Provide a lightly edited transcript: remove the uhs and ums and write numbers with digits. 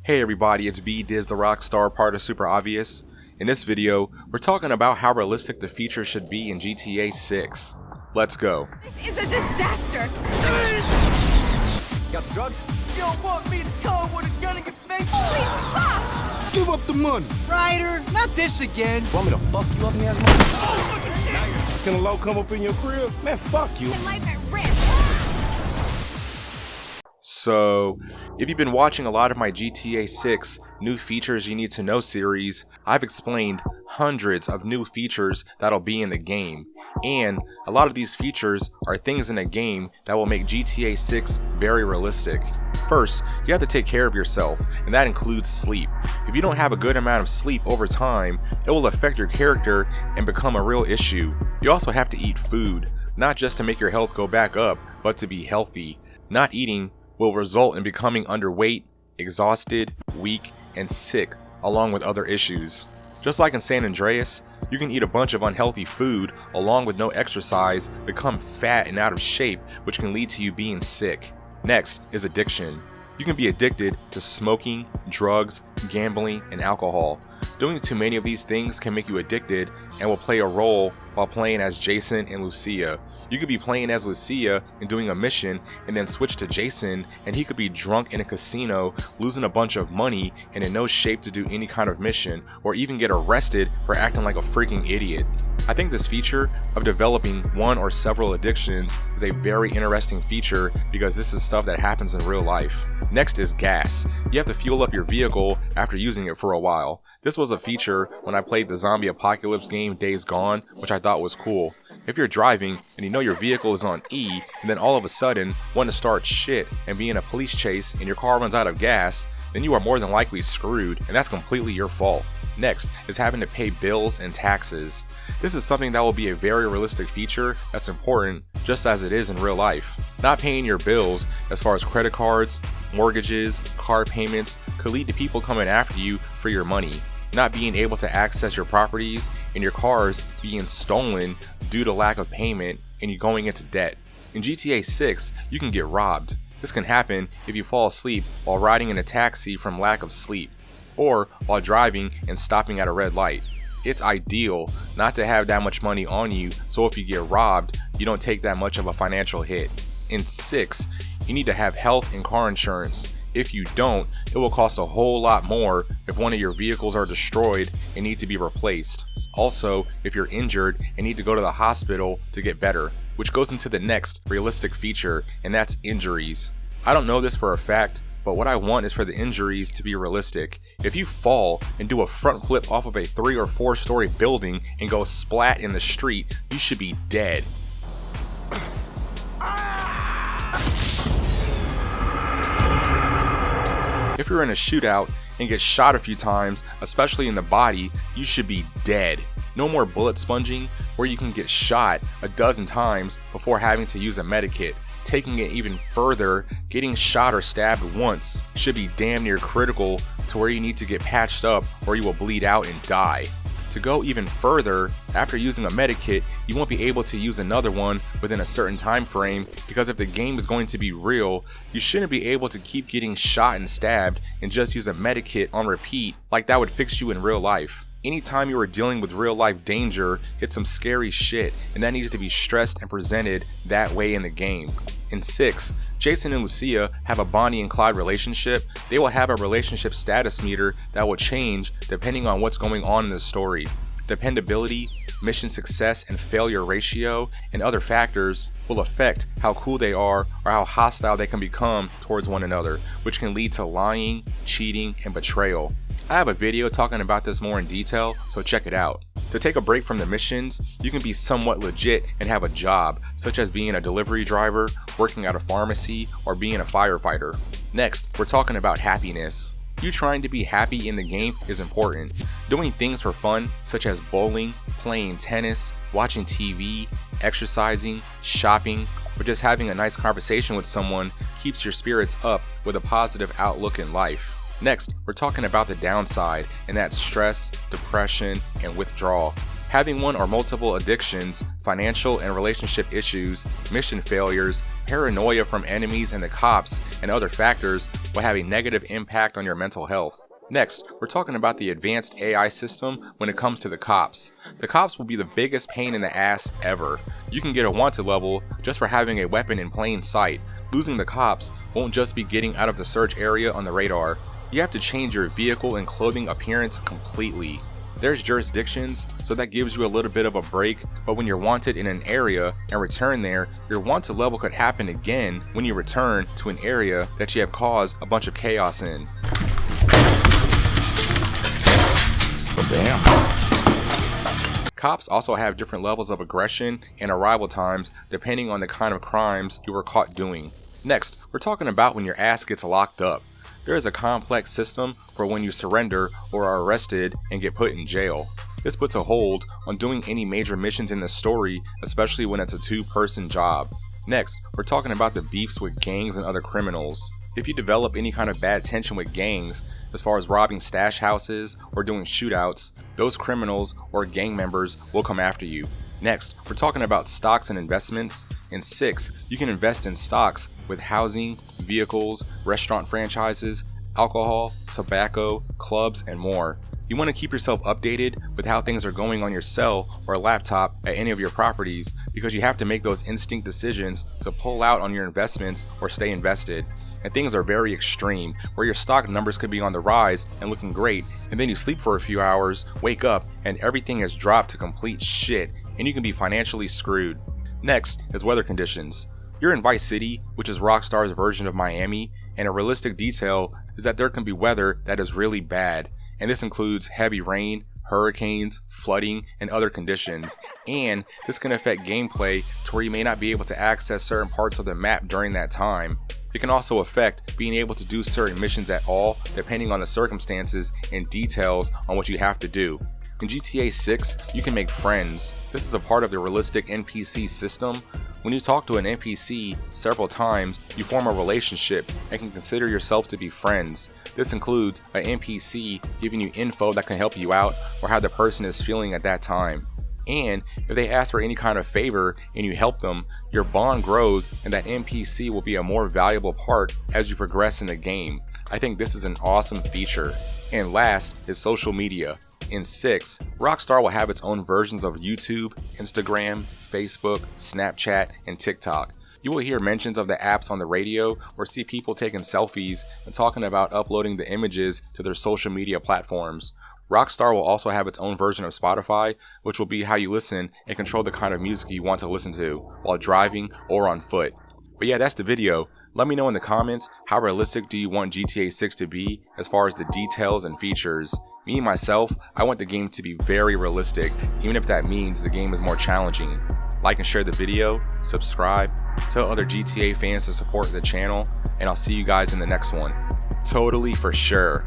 Hey everybody, it's B Diz the Rockstar, part of SuperObvious. In this video, we're talking about how realistic the features should be in GTA 6. Let's go. This is a disaster! Got the drugs? You don't want me to come with a gun in your face? Please stop! Give up the money. Ryder, not this again. Want me to fuck you up in the ass? Can a low come up in your crib? Man, fuck you. And life at risk! So, if you've been watching a lot of my GTA 6 New Features You Need to Know series, I've explained hundreds of new features that'll be in the game. And a lot of these features are things in the game that will make GTA 6 very realistic. First, you have to take care of yourself, and that includes sleep. If you don't have a good amount of sleep over time, it will affect your character and become a real issue. You also have to eat food, not just to make your health go back up, but to be healthy. Not eating will result in becoming underweight, exhausted, weak, and sick, along with other issues. Just like in San Andreas, you can eat a bunch of unhealthy food along with no exercise, become fat and out of shape, which can lead to you being sick. Next is addiction. You can be addicted to smoking, drugs, gambling, and alcohol. Doing too many of these things can make you addicted and will play a role while playing as Jason and Lucia. You could be playing as Lucia and doing a mission and then switch to Jason, and he could be drunk in a casino, losing a bunch of money and in no shape to do any kind of mission, or even get arrested for acting like a freaking idiot. I think this feature of developing one or several addictions is a very interesting feature because this is stuff that happens in real life. Next is gas. You have to fuel up your vehicle after using it for a while. This was a feature when I played the zombie apocalypse game Days Gone, which I thought was cool. If you're driving and you know your vehicle is on E and then all of a sudden want to start shit and be in a police chase and your car runs out of gas, then you are more than likely screwed, and that's completely your fault. Next is having to pay bills and taxes. This is something that will be a very realistic feature that's important just as it is in real life. Not paying your bills, as far as credit cards, mortgages, car payments, could lead to people coming after you for your money. Not being able to access your properties and your cars being stolen due to lack of payment and you going into debt. In GTA 6, you can get robbed. This can happen if you fall asleep while riding in a taxi from lack of sleep, or while driving and stopping at a red light. It's ideal not to have that much money on you, so if you get robbed, you don't take that much of a financial hit. In 6, you need to have health and car insurance. If you don't, it will cost a whole lot more if one of your vehicles are destroyed and need to be replaced. Also, if you're injured and need to go to the hospital to get better, which goes into the next realistic feature, and that's injuries. I don't know this for a fact, but what I want is for the injuries to be realistic. If you fall and do a front flip off of a 3 or 4 story building and go splat in the street, you should be dead. If you're in a shootout and get shot a few times, especially in the body, you should be dead. No more bullet sponging, where you can get shot a dozen times before having to use a medikit. Taking it even further, getting shot or stabbed once should be damn near critical to where you need to get patched up or you will bleed out and die. To go even further, after using a medikit, you won't be able to use another one within a certain time frame, because if the game is going to be real, you shouldn't be able to keep getting shot and stabbed and just use a medikit on repeat like that would fix you in real life. Anytime you are dealing with real life danger, it's some scary shit, and that needs to be stressed and presented that way in the game. In 6, Jason and Lucia have a Bonnie and Clyde relationship. They will have a relationship status meter that will change depending on what's going on in the story. Dependability, mission success and failure ratio, and other factors will affect how cool they are or how hostile they can become towards one another, which can lead to lying, cheating, and betrayal. I have a video talking about this more in detail, so check it out. To take a break from the missions, you can be somewhat legit and have a job, such as being a delivery driver, working at a pharmacy, or being a firefighter. Next, we're talking about happiness. You trying to be happy in the game is important. Doing things for fun, such as bowling, playing tennis, watching TV, exercising, shopping, or just having a nice conversation with someone keeps your spirits up with a positive outlook in life. Next, we're talking about the downside, and that's stress, depression, and withdrawal. Having one or multiple addictions, financial and relationship issues, mission failures, paranoia from enemies and the cops, and other factors will have a negative impact on your mental health. Next, we're talking about the advanced AI system when it comes to the cops. The cops will be the biggest pain in the ass ever. You can get a wanted level just for having a weapon in plain sight. Losing the cops won't just be getting out of the search area on the radar. You have to change your vehicle and clothing appearance completely. There's jurisdictions, so that gives you a little bit of a break, but when you're wanted in an area and return there, your wanted level could happen again when you return to an area that you have caused a bunch of chaos in. Damn. Cops also have different levels of aggression and arrival times depending on the kind of crimes you were caught doing. Next, we're talking about when your ass gets locked up. There is a complex system for when you surrender or are arrested and get put in jail. This puts a hold on doing any major missions in the story, especially when it's a two-person job. Next, we're talking about the beefs with gangs and other criminals. If you develop any kind of bad tension with gangs, as far as robbing stash houses or doing shootouts, those criminals or gang members will come after you. Next, we're talking about stocks and investments. In 6, you can invest in stocks with housing, vehicles, restaurant franchises, alcohol, tobacco, clubs, and more. You want to keep yourself updated with how things are going on your cell or laptop at any of your properties because you have to make those instinct decisions to pull out on your investments or stay invested. And things are very extreme, where your stock numbers could be on the rise and looking great, and then you sleep for a few hours, wake up, and everything has dropped to complete shit, and you can be financially screwed. Next is weather conditions. You're in Vice City, which is Rockstar's version of Miami, and a realistic detail is that there can be weather that is really bad, and this includes heavy rain, hurricanes, flooding, and other conditions, and this can affect gameplay to where you may not be able to access certain parts of the map during that time. It can also affect being able to do certain missions at all, depending on the circumstances and details on what you have to do. In GTA 6, you can make friends. This is a part of the realistic NPC system. When you talk to an NPC several times, you form a relationship and can consider yourself to be friends. This includes an NPC giving you info that can help you out or how the person is feeling at that time. And if they ask for any kind of favor and you help them, your bond grows and that NPC will be a more valuable part as you progress in the game. I think this is an awesome feature. And last is social media. In 6, Rockstar will have its own versions of YouTube, Instagram, Facebook, Snapchat, and TikTok. You will hear mentions of the apps on the radio or see people taking selfies and talking about uploading the images to their social media platforms. Rockstar will also have its own version of Spotify, which will be how you listen and control the kind of music you want to listen to while driving or on foot. But yeah, that's the video. Let me know in the comments, how realistic do you want GTA 6 to be as far as the details and features. Me, myself, I want the game to be very realistic, even if that means the game is more challenging. Like and share the video, subscribe, tell other GTA fans to support the channel, and I'll see you guys in the next one. Totally for sure.